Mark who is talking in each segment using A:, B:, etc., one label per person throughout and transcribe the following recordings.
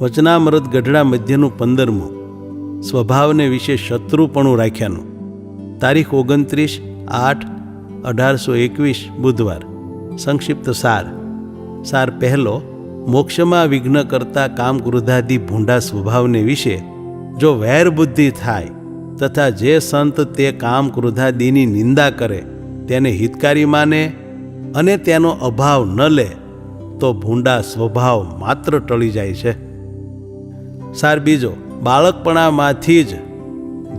A: વચનામૃત ગઢડા મધ્યનું 15મું, સ્વભાવને વિશે શત્રુપણું રાખ્યાનું. તારીખ 29/8/1821 બુધવાર. સંક્ષિપ્ત સાર પહેલો. મોક્ષમાં વિઘ્ન કરતા કામ ક્રોધાદિ ભૂંડા સ્વભાવને વિશે જો વૈર બુદ્ધિ થાય તથા જે સંત તે કામ ક્રોધાદિની નિંદા કરે તેને હિતકારી માને અને તેનો અભાવ ન લે તો ભૂંડા સ્વભાવ માત્ર ટળી જાય છે. સાર બીજો. બાળકપણામાંથી જ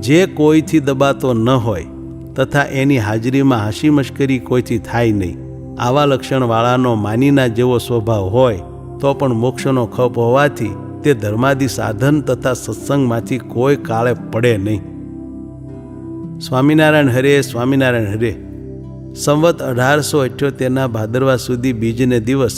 A: જે કોઈથી દબાતો ન હોય તથા એની હાજરીમાં હાંસી મશ્કરી કોઈથી થાય નહીં, આવા લક્ષણવાળાનો માનીના જેવો સ્વભાવ હોય તો પણ મોક્ષનો ખપ હોવાથી તે ધર્માદિ સાધન તથા સત્સંગમાંથી કોઈ કાળે પડે નહીં. સ્વામિનારાયણ હરે, સ્વામિનારાયણ હરે. સંવત 1878ના ભાદરવા સુધી બીજને દિવસ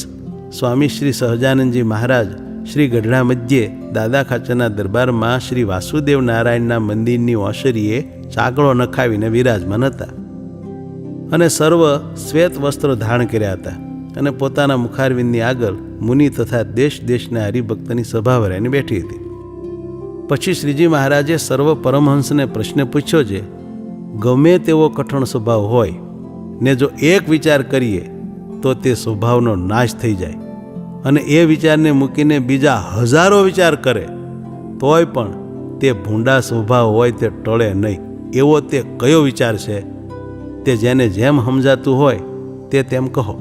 A: સ્વામી શ્રી સહજાનંદજી મહારાજ શ્રી ગઢડા મધ્યે દાદા ખાચરના દરબારમાં શ્રી વાસુદેવ નારાયણના મંદિરની ઓસરીએ ચાકડો નખાવીને વિરાજમાન હતા અને સર્વ શ્વેત વસ્ત્રો ધારણ કર્યા હતા અને પોતાના મુખારવિંદની આગળ મુનિ તથા દેશ દેશના હરિભક્તની સભા ભરાઈને બેઠી હતી. પછી શ્રીજી મહારાજે સર્વ પરમહંસને પ્રશ્ન પૂછ્યો છે, ગમે તેવો કઠણ સ્વભાવ હોય ને જો એક વિચાર કરીએ તો તે સ્વભાવનો નાશ થઈ જાય અને એ વિચારને મૂકીને બીજા હજારો વિચાર કરે તોય પણ તે ભૂંડા સ્વભાવ હોય તે ટળે નહીં. એવો તે કયો વિચાર છે? તે જેને જેમ સમજાતું હોય તે તેમ કહો.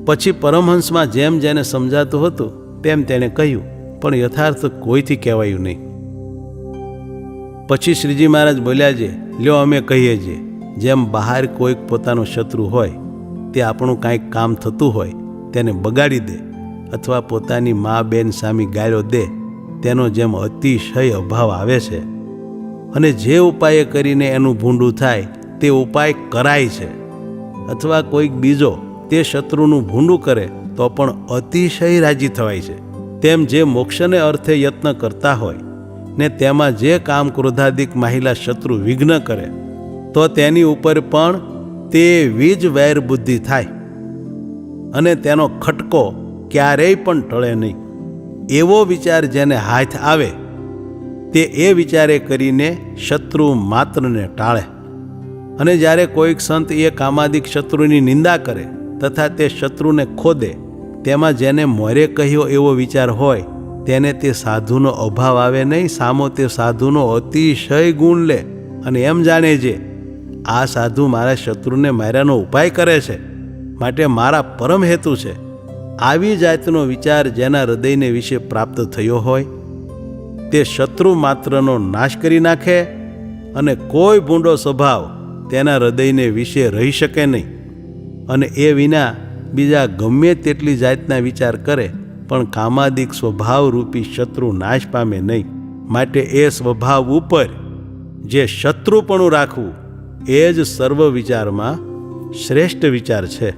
A: પછી પરમહંસમાં જેમ જેને સમજાતું હતું તેમ તેણે કહ્યું, પણ યથાર્થ કોઈથી કહેવાયું નહીં. પછી શ્રીજી મહારાજ બોલ્યા છે, લ્યો અમે કહીએ છીએ, જેમ બહાર કોઈક પોતાનો શત્રુ હોય તે આપણું કાંઈક કામ થતું હોય તેને બગાડી દે અથવા પોતાની મા બેન સામી ગાળો દે, તેનો જેમ અતિશય અભાવ આવે છે અને જે ઉપાય કરીને એનું ભૂંડું થાય તે ઉપાય કરાય છે, અથવા કોઈક બીજો તે શત્રુનું ભૂંડું કરે તો પણ અતિશય રાજી થવાય છે, તેમ જે મોક્ષને અર્થે યત્ન કરતા હોય ને તેમાં જે કામ ક્રોધાદિક માહિલા શત્રુ વિઘ્ન કરે તો તેની ઉપર પણ તેવી જ વૈર બુદ્ધિ થાય અને તેનો ખટકો ક્યારેય પણ ટળે નહીં. એવો વિચાર જેને હાથ આવે તે એ વિચારે કરીને શત્રુ માત્રને ટાળે. અને જ્યારે કોઈક સંત એ કામાદિક શત્રુની નિંદા કરે તથા તે શત્રુને ખોદે, તેમાં જેને મોરે કહ્યો એવો વિચાર હોય તેને તે સાધુનો અભાવ આવે નહીં, સામો તે સાધુનો અતિશય ગુણ લે અને એમ જાણે છે, આ સાધુ મારા શત્રુને માર્યાનો ઉપાય કરે છે, માટે મારા પરમ હેતુ છે. આવી જાતનો વિચાર જેના હૃદયને વિશે પ્રાપ્ત થયો હોય તે શત્રુ માત્રનો નાશ કરી નાખે અને કોઈ ભૂંડો સ્વભાવ તેના હૃદયને વિશે રહી શકે નહીં. અને એ વિના બીજા ગમે તેટલી જાતના વિચાર કરે પણ કામાદિક સ્વભાવરૂપી શત્રુ નાશ પામે નહીં. માટે એ સ્વભાવ ઉપર જે શત્રુપણું રાખવું એ જ સર્વ વિચારમાં શ્રેષ્ઠ વિચાર છે.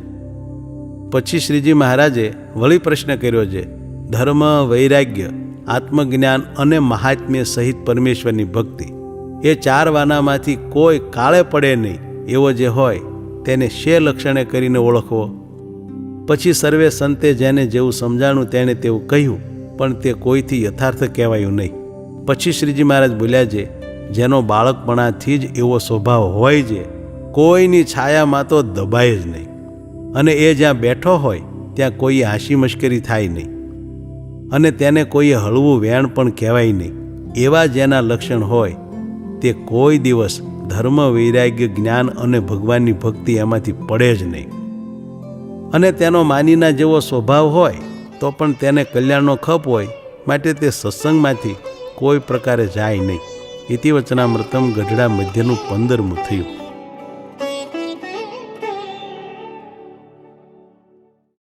A: પછી શ્રીજી મહારાજે વળી પ્રશ્ન કર્યો છે, ધર્મ, વૈરાગ્ય, આત્મજ્ઞાન અને મહાત્મ્ય સહિત પરમેશ્વરની ભક્તિ એ 4 વાનામાંથી કોઈ કાળે પડે નહીં એવો જે હોય તેને શે લક્ષણે કરીને ઓળખવો. પછી સર્વે સંતે જેને જેવું સમજાણું તેણે તેવું કહ્યું, પણ તે કોઈથી યથાર્થ કહેવાયું નહીં. પછી શ્રીજી મહારાજ બોલ્યા છે, જેનો બાળકપણાથી જ એવો સ્વભાવ હોય છે કોઈની છાયામાં તો દબાય જ નહીં અને એ જ્યાં બેઠો હોય ત્યાં કોઈ હાંસી મશ્કરી થાય નહીં અને તેને કોઈ હળવું વેણ પણ કહેવાય નહીં. એવા જેના લક્ષણ હોય તે કોઈ દિવસ ધર્મ, વૈરાગ્ય, જ્ઞાન અને ભગવાનની ભક્તિ એમાંથી પડે જ નહીં. અને તેનો માનીના જેવો સ્વભાવ હોય તો પણ તેને કલ્યાણનો ખપ હોય, માટે તે સત્સંગમાંથી કોઈ પ્રકારે જાય નહીં. ઇતિ વચનામૃતમ ગઢડા મધ્યનું 15મું થયું.